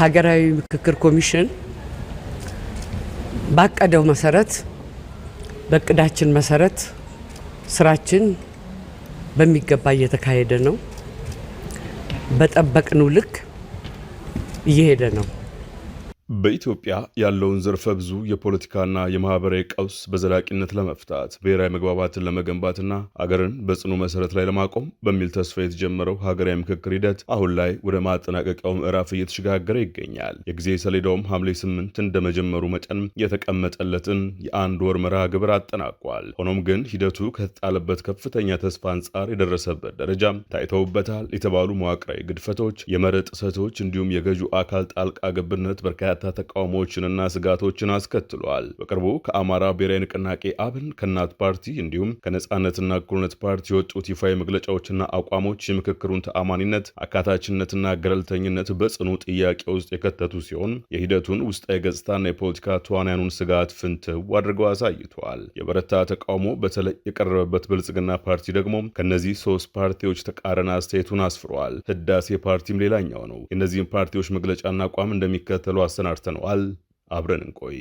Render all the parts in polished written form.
የሀገራዊ ምክክር ኮሚሽን ባቀደው መሰረት በቅዳችን መሰረት ስራችን በሚገባ እየተካሄደ ነው። በጠበቅነው ልክ እየሄደ ነው። በኢትዮጵያ ያለውን ዘርፈ ብዙ የፖለቲካና የማህበራዊ ቀውስ በዘላቂነት ለመፍታት ብሔራዊ መግባባትን ለመገንባትና አገርን በጽኑ መሰረት ላይ ለማቆም በሚል ተስፋ የተጀመረው ሀገራዊ ምክክር ሂደት አሁን ላይ ወደ ማጠናቀቂያው ምዕራፍ እየተሸጋገረ ይገኛል። የጊዜ ሰሌዳውም ሐምሌ 8 እንደመጀመሩ መጠን የተቀመጠለትን የአንድ ወር መርሃ ግብር አጠናቋል። ሆኖም ግን ሂደቱ ከተጣለበት ከፍተኛ ተስፋ አንጻር የደረሰበት ደረጃ ታይተውበታል የተባሉ መዋቅራዊ ግድፈቶች፣ የመርህ ጥሰቶች እንዲሁም የገዢው አካል ጣልቃ ገብነት በርካታ ተቃውሞዎችንና ስጋቶችን አስከትሏል። በቅርቡ ከአማራ ብሔራዊ ንቅናቄ አብን ከእናት ፓርቲ እንዲሁም ከነጻነትና እኩልነት ፓርቲ የወጡት ይፋዊ መግለጫዎችና አቋሞች የምክክሩን ተአማኒነት፣ አካታችነትና ገለልተኝነት በጽኑ ጥያቄ ውስጥ የከተቱ ሲሆን የሂደቱን ውስጣዊ ገጽታና የፖለቲካ ተዋናያኑን ስጋት ፍንትው አድርገው አሳይተዋል። የበረታ ተቃውሞ በተለይ የቀረበበት ብልጽግና ፓርቲ ደግሞ ከነዚህ ሶስት ፓርቲዎች ተቃራኒ አስተያየቱን አስፍሯል። ህዳሴ ፓርቲም ሌላኛው ነው። የእነዚህም ፓርቲዎች መግለጫና አቋም እንደሚከተሉ አሰናድተነዋል። አብረን እንቆይ።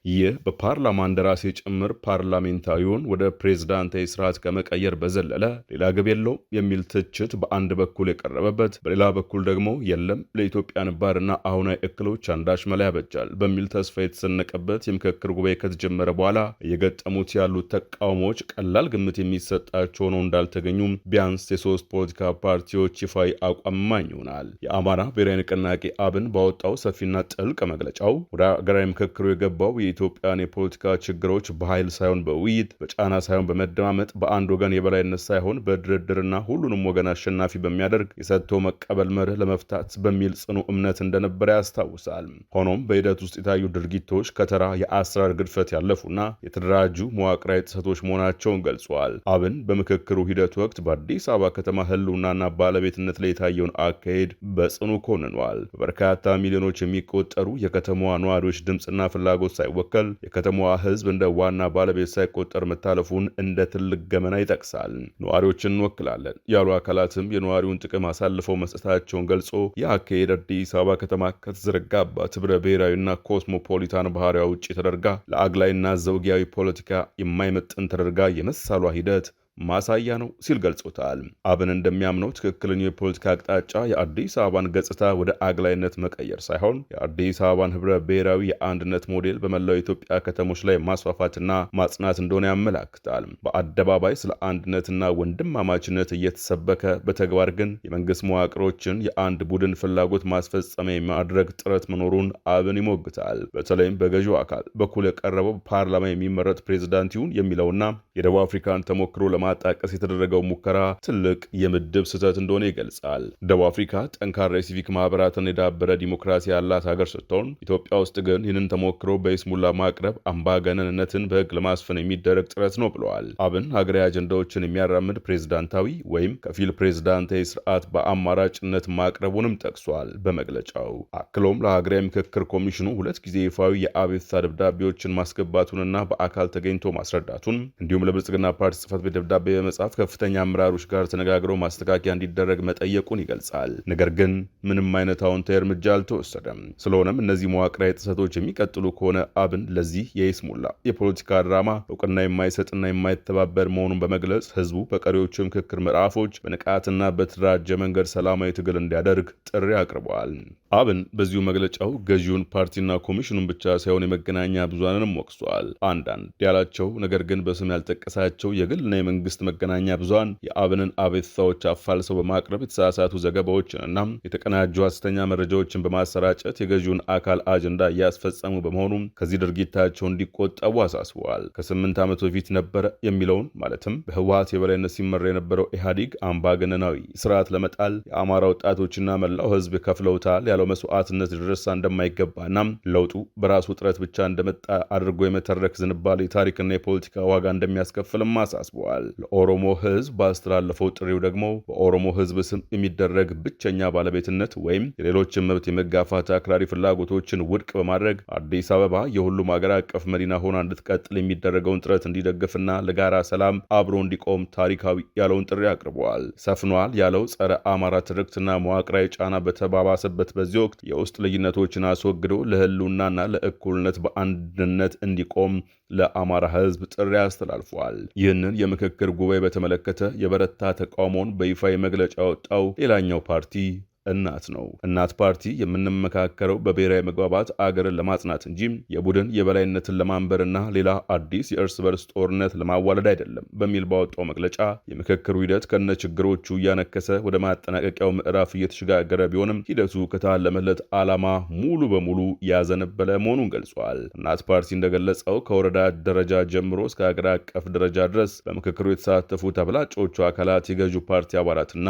ይህ በፓርላማ እንደራሴ ጭምር ፓርላሜንታሪውን ወደ ፕሬዝዳንታዊ ስርዓት ከመቀየር በዘለለ ሌላ ግብ የለውም የሚል ትችት በአንድ በኩል የቀረበበት፣ በሌላ በኩል ደግሞ የለም ለኢትዮጵያ ነባርና አሁናዊ እክሎች አንዳች መላ ያበጃል በሚል ተስፋ የተሰነቀበት የምክክር ጉባኤ ከተጀመረ በኋላ እየገጠሙት ያሉት ተቃውሞዎች ቀላል ግምት የሚሰጣቸው ሆነው እንዳልተገኙም ቢያንስ የሶስት ፖለቲካ ፓርቲዎች ይፋዊ አቋም ማኝ ይሆናል። የአማራ ብሔራዊ ንቅናቄ አብን ባወጣው ሰፊና ጥልቅ መግለጫው ወደ ሀገራዊ ምክክሩ የገባው የኢትዮጵያን የፖለቲካ ችግሮች በኃይል ሳይሆን በውይይት፣ በጫና ሳይሆን በመደማመጥ፣ በአንድ ወገን የበላይነት ሳይሆን በድርድርና ሁሉንም ወገን አሸናፊ በሚያደርግ የሰጥቶ መቀበል መርህ ለመፍታት በሚል ጽኑ እምነት እንደነበረ ያስታውሳል። ሆኖም በሂደት ውስጥ የታዩ ድርጊቶች ከተራ የአሰራር ግድፈት ያለፉና የተደራጁ መዋቅራዊ ጥሰቶች መሆናቸውን ገልጿል። አብን በምክክሩ ሂደት ወቅት በአዲስ አበባ ከተማ ህልውናና ባለቤትነት ላይ የታየውን አካሄድ በጽኑ ኮንኗል። በበርካታ ሚሊዮኖች የሚቆጠሩ የከተማዋ ነዋሪዎች ድምፅና ፍላጎት ሳይወከል የከተማዋ ህዝብ እንደ ዋና ባለቤት ሳይቆጠር መታለፉን እንደ ትልቅ ገመና ይጠቅሳል። ነዋሪዎችን እንወክላለን ያሉ አካላትም የነዋሪውን ጥቅም አሳልፈው መስጠታቸውን ገልጾ የአካሄድ አዲስ አበባ ከተማ ከተዘረጋባት ህብረ ብሔራዊና ኮስሞፖሊታን ባህሪዋ ውጭ ተደርጋ ለአግላይና ዘውጊያዊ ፖለቲካ የማይመጥን ተደርጋ የመሳሏ ሂደት ማሳያ ነው ሲል ገልጾታል። አብን እንደሚያምነው ትክክለኛው የፖለቲካ አቅጣጫ የአዲስ አበባን ገጽታ ወደ አግላይነት መቀየር ሳይሆን የአዲስ አበባን ህብረ ብሔራዊ የአንድነት ሞዴል በመላው የኢትዮጵያ ከተሞች ላይ ማስፋፋትና ማጽናት እንደሆነ ያመላክታል። በአደባባይ ስለ አንድነትና ወንድማማችነት እየተሰበከ በተግባር ግን የመንግስት መዋቅሮችን የአንድ ቡድን ፍላጎት ማስፈጸሚያ የማድረግ ጥረት መኖሩን አብን ይሞግታል። በተለይም በገዢው አካል በኩል የቀረበው ፓርላማ የሚመረጥ ፕሬዝዳንት ይሁን የሚለውና የደቡብ አፍሪካን ተሞክሮ ለማጣቀስ የተደረገው ሙከራ ትልቅ የምድብ ስህተት እንደሆነ ይገልጻል። ደቡብ አፍሪካ ጠንካራ የሲቪክ ማህበራትን የዳበረ ዲሞክራሲ ያላት ሀገር ስትሆን ኢትዮጵያ ውስጥ ግን ይህንን ተሞክሮ በይስሙላ ማቅረብ አምባገነንነትን በህግ ለማስፈን የሚደረግ ጥረት ነው ብለዋል። አብን ሀገራዊ አጀንዳዎችን የሚያራምድ ፕሬዝዳንታዊ ወይም ከፊል ፕሬዝዳንታዊ ስርዓት በአማራጭነት ማቅረቡንም ጠቅሷል በመግለጫው። አክሎም ለሀገራዊ ምክክር ኮሚሽኑ 2 ጊዜ ይፋዊ የአቤቱታ ደብዳቤዎችን ማስገባቱንና በአካል ተገኝቶ ማስረዳቱን እንዲሁም ለብልጽግና ፓርቲ ጽህፈት ቤት ደብዳቤ በመጻፍ ከፍተኛ አመራሮች ጋር ተነጋግረው ማስተካከያ እንዲደረግ መጠየቁን ይገልጻል። ነገር ግን ምንም አይነት አዎንታዊ እርምጃ አልተወሰደም። ስለሆነም እነዚህ መዋቅራዊ ጥሰቶች የሚቀጥሉ ከሆነ አብን ለዚህ የይስሙላ የፖለቲካ ድራማ እውቅና የማይሰጥና የማይተባበር መሆኑን በመግለጽ ህዝቡ በቀሪዎቹ የምክክር ምዕራፎች በንቃትና በተደራጀ መንገድ ሰላማዊ ትግል እንዲያደርግ ጥሪ አቅርበዋል። አብን በዚሁ መግለጫው ገዢውን ፓርቲና ኮሚሽኑን ብቻ ሳይሆን የመገናኛ ብዙሃንንም ወቅሷል። አንዳንድ ያላቸው ነገር ግን በስም ያልጠቀሳቸው የግልና የመንግስት መገናኛ ብዙሃን የአብንን አቤቱታዎች አፋልሰው በማቅረብ የተሳሳቱ ዘገባዎችንና የተቀናጁ ሐሰተኛ መረጃዎችን በማሰራጨት የገዢውን አካል አጀንዳ እያስፈጸሙ በመሆኑ ከዚህ ድርጊታቸው እንዲቆጠቡ አሳስበዋል። ከ8 ዓመት በፊት ነበረ የሚለውን ማለትም በህወሓት የበላይነት ሲመራ የነበረው ኢህአዴግ አምባገነናዊ ስርዓት ለመጣል የአማራ ወጣቶችና መላው ህዝብ ከፍለውታል ያለው መስዋዕትነት ሊረሳ እንደማይገባና ለውጡ በራሱ ጥረት ብቻ እንደመጣ አድርጎ የመተረክ ዝንባሌ ታሪክና የፖለቲካ ዋጋ እንደሚያስከፍልም አሳስበዋል። ለኦሮሞ ህዝብ ባስተላለፈው ጥሪው ደግሞ በኦሮሞ ህዝብ ስም የሚደረግ ብቸኛ ባለቤትነት ወይም የሌሎችን መብት የመጋፋት አክራሪ ፍላጎቶችን ውድቅ በማድረግ አዲስ አበባ የሁሉም ሀገር አቀፍ መዲና ሆና እንድትቀጥል የሚደረገውን ጥረት እንዲደግፍና ለጋራ ሰላም አብሮ እንዲቆም ታሪካዊ ያለውን ጥሪ አቅርበዋል። ሰፍኗል ያለው ጸረ አማራ ትርክትና መዋቅራዊ ጫና በተባባሰበት በዚህ ወቅት የውስጥ ልዩነቶችን አስወግዶ ለህልውናና ለእኩልነት በአንድነት እንዲቆም ለአማራ ህዝብ ጥሪ አስተላልፏል። ይህንን የምክክር ጉባኤ በተመለከተ የበረታ ተቃውሞውን በይፋ መግለጫ ያወጣው ሌላኛው ፓርቲ እናት ነው። እናት ፓርቲ የምንመካከረው በብሔራዊ መግባባት አገርን ለማጽናት እንጂ የቡድን የበላይነትን ለማንበርና ሌላ አዲስ የእርስ በርስ ጦርነት ለማዋለድ አይደለም በሚል ባወጣው መግለጫ የምክክሩ ሂደት ከነ ችግሮቹ እያነከሰ ወደ ማጠናቀቂያው ምዕራፍ እየተሸጋገረ ቢሆንም ሂደቱ ከታለመለት ዓላማ ሙሉ በሙሉ ያዘነበለ መሆኑን ገልጿል። እናት ፓርቲ እንደገለጸው ከወረዳ ደረጃ ጀምሮ እስከ ሀገር አቀፍ ደረጃ ድረስ በምክክሩ የተሳተፉት አብላጮቹ አካላት የገዢው ፓርቲ አባላትና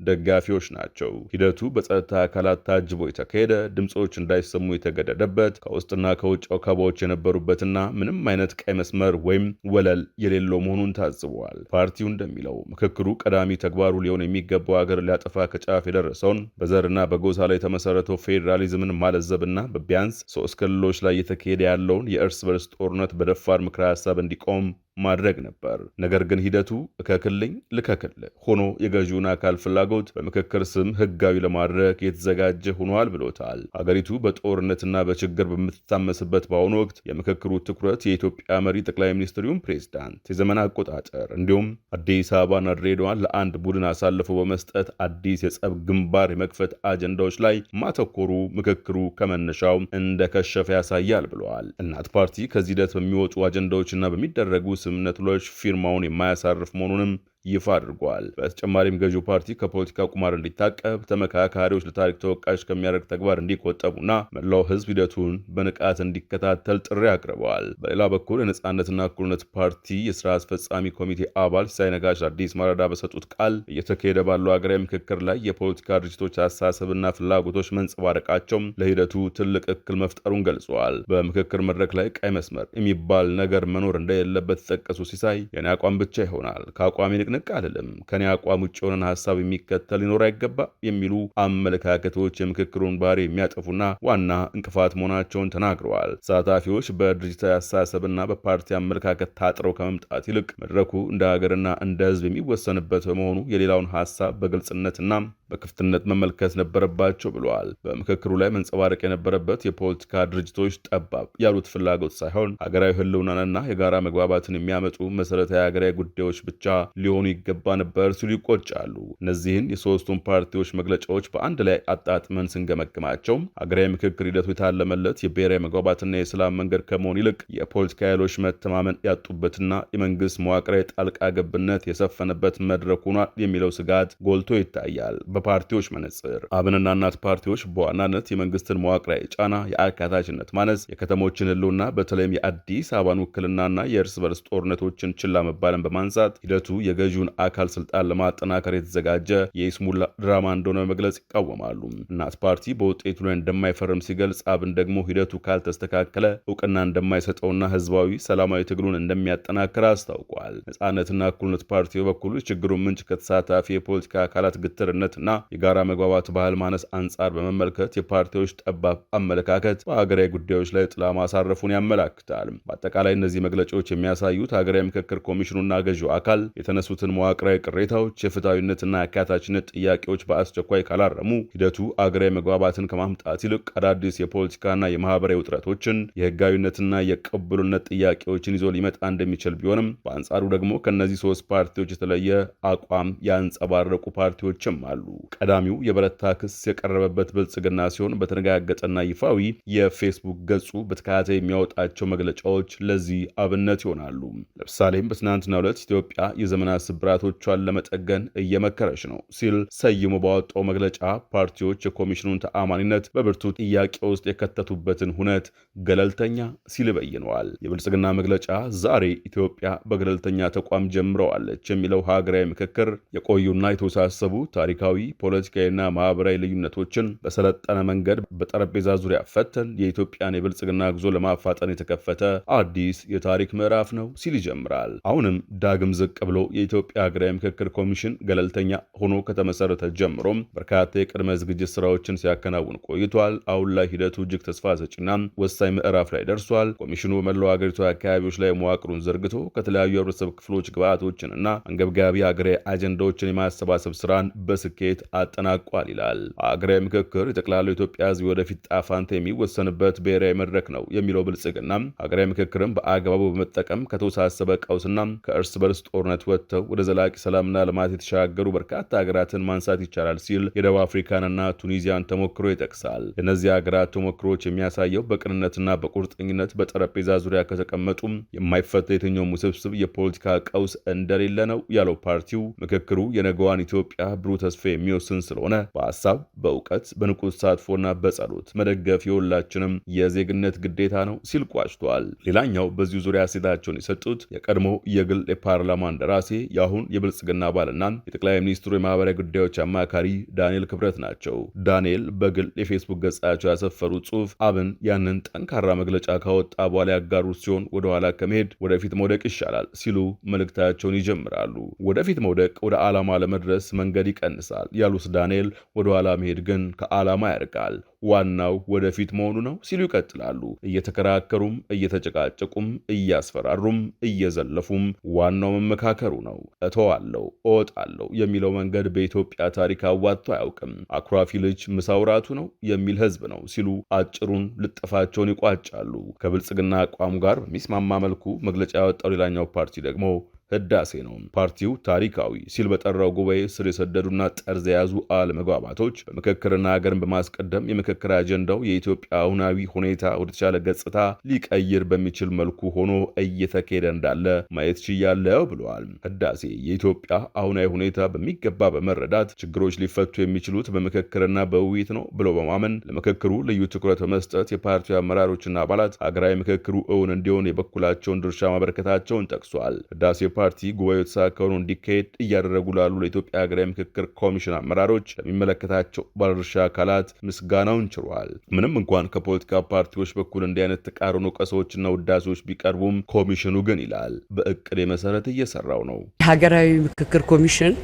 ደጋፊዎች ናቸው። ሂደቱ በጸጥታ አካላት ታጅቦ የተካሄደ፣ ድምፆች እንዳይሰሙ የተገደደበት፣ ከውስጥና ከውጭ ወከባዎች የነበሩበትና ምንም አይነት ቀይ መስመር ወይም ወለል የሌለው መሆኑን ታዝበዋል። ፓርቲው እንደሚለው ምክክሩ ቀዳሚ ተግባሩ ሊሆን የሚገባው ሀገር ሊያጠፋ ከጫፍ የደረሰውን በዘርና በጎሳ ላይ የተመሰረተው ፌዴራሊዝምን ማለዘብና በቢያንስ 3 ክልሎች ላይ የተካሄደ ያለውን የእርስ በርስ ጦርነት በደፋር ምክረ ሀሳብ እንዲቆም ማድረግ ነበር። ነገር ግን ሂደቱ እከክልኝ ልከክል ሆኖ የገዢውን አካል ፍላጎት በምክክር ስም ህጋዊ ለማድረግ የተዘጋጀ ሆኗል ብሎታል። ሀገሪቱ በጦርነትና በችግር በምትታመስበት በአሁኑ ወቅት የምክክሩ ትኩረት የኢትዮጵያ መሪ ጠቅላይ ሚኒስትሩን ፕሬዝዳንት የዘመን አቆጣጠር እንዲሁም አዲስ አበባና ድሬዳዋን ለአንድ ቡድን አሳልፎ በመስጠት አዲስ የጸብ ግንባር የመክፈት አጀንዳዎች ላይ ማተኮሩ ምክክሩ ከመነሻው እንደከሸፈ ያሳያል ብለዋል። እናት ፓርቲ ከዚህ ሂደት በሚወጡ አጀንዳዎችና በሚደረጉ ስምምነቶች ፊርማውን የማያሳርፍ መሆኑንም ይፋ አድርጓል። በተጨማሪም ገዢው ፓርቲ ከፖለቲካ ቁማር እንዲታቀብ፣ ተመካካሪዎች ለታሪክ ተወቃሽ ከሚያደርግ ተግባር እንዲቆጠቡና መላው ህዝብ ሂደቱን በንቃት እንዲከታተል ጥሪ አቅርበዋል። በሌላ በኩል የነጻነትና እኩልነት ፓርቲ የስራ አስፈጻሚ ኮሚቴ አባል ሲሳይ ነጋሽ አዲስ ማለዳ በሰጡት ቃል እየተካሄደ ባለው ሀገራዊ ምክክር ላይ የፖለቲካ ድርጅቶች አስተሳሰብና ፍላጎቶች መንጸባረቃቸው ለሂደቱ ትልቅ እክል መፍጠሩን ገልጸዋል። በምክክር መድረክ ላይ ቀይ መስመር የሚባል ነገር መኖር እንደሌለበት የተጠቀሱ ሲሳይ የኔ አቋም ብቻ ይሆናል ከአቋም ንቅ አልልም ከኔ አቋም ውጭ የሆነን ሀሳብ የሚከተል ሊኖር አይገባ የሚሉ አመለካከቶች የምክክሩን ባህሪ የሚያጠፉና ዋና እንቅፋት መሆናቸውን ተናግረዋል። ተሳታፊዎች በድርጅታዊ አስተሳሰብና በፓርቲ አመለካከት ታጥረው ከመምጣት ይልቅ መድረኩ እንደ ሀገርና እንደ ህዝብ የሚወሰንበት በመሆኑ የሌላውን ሀሳብ በግልጽነትና በክፍትነት መመልከት ነበረባቸው ብለዋል። በምክክሩ ላይ መንጸባረቅ የነበረበት የፖለቲካ ድርጅቶች ጠባብ ያሉት ፍላጎት ሳይሆን ሀገራዊ ህልውናንና የጋራ መግባባትን የሚያመጡ መሰረታዊ ሀገራዊ ጉዳዮች ብቻ ሊሆኑ ይገባ ነበር ሲሉ ይቆጫሉ። እነዚህን የሶስቱም ፓርቲዎች መግለጫዎች በአንድ ላይ አጣጥመን ስንገመግማቸው ሀገራዊ ምክክር ሂደቱ የታለመለት የብሔራዊ መግባባትና የሰላም መንገድ ከመሆን ይልቅ የፖለቲካ ኃይሎች መተማመን ያጡበትና የመንግስት መዋቅራዊ ጣልቃ ገብነት የሰፈነበት መድረክ ሆኗል የሚለው ስጋት ጎልቶ ይታያል። በፓርቲዎች መነጽር አብንና እናት ፓርቲዎች በዋናነት የመንግስትን መዋቅራዊ ጫና፣ የአካታችነት ማነስ፣ የከተሞችን ህልውና በተለይም የአዲስ አበባን ውክልናና የእርስ በርስ ጦርነቶችን ችላ መባልን በማንሳት ሂደቱ የገዢውን አካል ስልጣን ለማጠናከር የተዘጋጀ የይስሙላ ድራማ እንደሆነ መግለጽ ይቃወማሉ። እናት ፓርቲ በውጤቱ ላይ እንደማይፈርም ሲገልጽ፣ አብን ደግሞ ሂደቱ ካልተስተካከለ እውቅና እንደማይሰጠውና ህዝባዊ ሰላማዊ ትግሉን እንደሚያጠናክር አስታውቋል። ነጻነትና እኩልነት ፓርቲ በበኩሉ ችግሩን ምንጭ ከተሳታፊ የፖለቲካ አካላት ግትርነትና የጋራ መግባባት ባህል ማነስ አንጻር በመመልከት የፓርቲዎች ጠባብ አመለካከት በሀገራዊ ጉዳዮች ላይ ጥላ ማሳረፉን ያመላክታል። በአጠቃላይ እነዚህ መግለጫዎች የሚያሳዩት ሀገራዊ ምክክር ኮሚሽኑና ገዢው አካል የተነሱትን መዋቅራዊ ቅሬታዎች፣ የፍትሐዊነትና የአካታችነት ጥያቄዎች በአስቸኳይ ካላረሙ ሂደቱ አገራዊ መግባባትን ከማምጣት ይልቅ አዳዲስ የፖለቲካና የማህበራዊ ውጥረቶችን፣ የህጋዊነትና የቅቡልነት ጥያቄዎችን ይዞ ሊመጣ እንደሚችል ቢሆንም በአንጻሩ ደግሞ ከነዚህ ሶስት ፓርቲዎች የተለየ አቋም ያንጸባረቁ ፓርቲዎችም አሉ። ቀዳሚው የበረታ ክስ የቀረበበት ብልጽግና ሲሆን በተረጋገጠና ይፋዊ የፌስቡክ ገጹ በተከታታይ የሚያወጣቸው መግለጫዎች ለዚህ አብነት ይሆናሉ። ለምሳሌም በትናንትናው ዕለት ኢትዮጵያ የዘመናት ስብራቶቿን ለመጠገን እየመከረች ነው ሲል ሰይሞ ባወጣው መግለጫ ፓርቲዎች የኮሚሽኑን ተአማኒነት በብርቱ ጥያቄ ውስጥ የከተቱበትን ሁነት ገለልተኛ ሲል በይነዋል። የብልጽግና መግለጫ ዛሬ ኢትዮጵያ በገለልተኛ ተቋም ጀምረዋለች የሚለው ሀገራዊ ምክክር የቆዩና የተወሳሰቡ ታሪካዊ ፖለቲካዊና ማህበራዊ ልዩነቶችን በሰለጠነ መንገድ በጠረጴዛ ዙሪያ ፈተን የኢትዮጵያን የብልጽግና ጉዞ ለማፋጠን የተከፈተ አዲስ የታሪክ ምዕራፍ ነው ሲል ይጀምራል። አሁንም ዳግም ዝቅ ብሎ የኢትዮጵያ ሀገራዊ ምክክር ኮሚሽን ገለልተኛ ሆኖ ከተመሰረተ ጀምሮም በርካታ የቅድመ ዝግጅት ስራዎችን ሲያከናውን ቆይቷል። አሁን ላይ ሂደቱ እጅግ ተስፋ ሰጪና ወሳኝ ምዕራፍ ላይ ደርሷል። ኮሚሽኑ በመላው ሀገሪቱ አካባቢዎች ላይ መዋቅሩን ዘርግቶ ከተለያዩ የህብረተሰብ ክፍሎች ግብዓቶችንና አንገብጋቢ ሀገራዊ አጀንዳዎችን የማሰባሰብ ስራን በስኬት አጠናቋል ይላል። ሀገራዊ ምክክር የጠቅላላው ኢትዮጵያ ህዝብ ወደፊት ጣፋንታ የሚወሰንበት ብሔራዊ መድረክ ነው የሚለው ብልጽግና ሀገራዊ ምክክርን በአግባቡ በመጠቀም ከተወሳሰበ ቀውስና ከእርስ በርስ ጦርነት ወጥተው ወደ ዘላቂ ሰላምና ልማት የተሻገሩ በርካታ ሀገራትን ማንሳት ይቻላል ሲል የደቡብ አፍሪካንና ቱኒዚያን ተሞክሮ ይጠቅሳል። የእነዚህ ሀገራት ተሞክሮች የሚያሳየው በቅንነትና በቁርጠኝነት በጠረጴዛ ዙሪያ ከተቀመጡም የማይፈታ የትኛውም ውስብስብ የፖለቲካ ቀውስ እንደሌለ ነው ያለው ፓርቲው ምክክሩ የነገዋን ኢትዮጵያ ብሩህ ተስፋ የሚወስን ስለሆነ በሀሳብ፣ በእውቀት፣ በንቁ ተሳትፎና በጸሎት መደገፍ የሁላችንም የዜግነት ግዴታ ነው ሲል ቋጭቷል። ሌላኛው በዚሁ ዙሪያ ሴታቸውን የሰጡት የቀድሞ የግል የፓርላማ እንደራሴ የአሁን የብልጽግና አባልና የጠቅላይ ሚኒስትሩ የማህበራዊ ጉዳዮች አማካሪ ዳንኤል ክብረት ናቸው። ዳንኤል በግል የፌስቡክ ገጻቸው ያሰፈሩ ጽሑፍ አብን ያንን ጠንካራ መግለጫ ካወጣ በኋላ ያጋሩት ሲሆን ወደኋላ ከመሄድ ወደፊት መውደቅ ይሻላል ሲሉ መልእክታቸውን ይጀምራሉ። ወደፊት መውደቅ ወደ ዓላማ ለመድረስ መንገድ ይቀንሳል ያሉት ዳንኤል ወደኋላ መሄድ ግን ከዓላማ ያርቃል፣ ዋናው ወደፊት መሆኑ ነው ሲሉ ይቀጥላሉ። እየተከራከሩም እየተጨቃጨቁም እያስፈራሩም እየዘለፉም ዋናው መመካከሩ ነው። እተዋለሁ እወጣለሁ የሚለው መንገድ በኢትዮጵያ ታሪክ አዋጥቶ አያውቅም። አኩራፊ ልጅ ምሳውራቱ ነው የሚል ህዝብ ነው ሲሉ አጭሩን ልጥፋቸውን ይቋጫሉ። ከብልጽግና አቋም ጋር በሚስማማ መልኩ መግለጫ ያወጣው ሌላኛው ፓርቲ ደግሞ ህዳሴ ነው። ፓርቲው ታሪካዊ ሲል በጠራው ጉባኤ ስር የሰደዱና ጠርዝ የያዙ አለመግባባቶች በምክክርና ሀገርን በማስቀደም የምክክር አጀንዳው የኢትዮጵያ አሁናዊ ሁኔታ ወደተሻለ ገጽታ ሊቀይር በሚችል መልኩ ሆኖ እየተካሄደ እንዳለ ማየት ችያለሁ ብለዋል። ህዳሴ የኢትዮጵያ አሁናዊ ሁኔታ በሚገባ በመረዳት ችግሮች ሊፈቱ የሚችሉት በምክክርና በውይይት ነው ብሎ በማመን ለምክክሩ ልዩ ትኩረት በመስጠት የፓርቲው አመራሮችና አባላት ሀገራዊ ምክክሩ እውን እንዲሆን የበኩላቸውን ድርሻ ማበረከታቸውን ጠቅሷል። ህዳሴ ፓርቲ ጉባኤው የተሳካ ሆኖ እንዲካሄድ እያደረጉ ላሉ ለኢትዮጵያ ሀገራዊ ምክክር ኮሚሽን አመራሮች፣ ለሚመለከታቸው ባለድርሻ አካላት ምስጋናውን ችሯል። ምንም እንኳን ከፖለቲካ ፓርቲዎች በኩል እንዲህ አይነት ተቃርኖ ቀሶችና ውዳሴዎች ቢቀርቡም ኮሚሽኑ ግን ይላል በእቅድ መሰረት እየሰራው ነው። ሀገራዊ ምክክር ኮሚሽን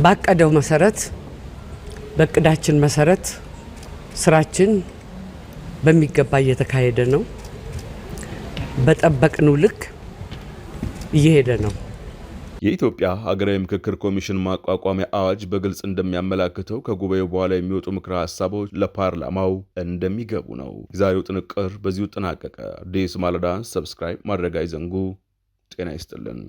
ባቀደው መሰረት በእቅዳችን መሰረት ስራችን በሚገባ እየተካሄደ ነው። በጠበቅነው ልክ እየሄደ ነው። የኢትዮጵያ ሀገራዊ ምክክር ኮሚሽን ማቋቋሚያ አዋጅ በግልጽ እንደሚያመላክተው ከጉባኤው በኋላ የሚወጡ ምክረ ሀሳቦች ለፓርላማው እንደሚገቡ ነው። የዛሬው ጥንቅር በዚሁ ተጠናቀቀ። አዲስ ማለዳ ሰብስክራይብ ማድረግ አይዘንጉ። ጤና ይስጥልን።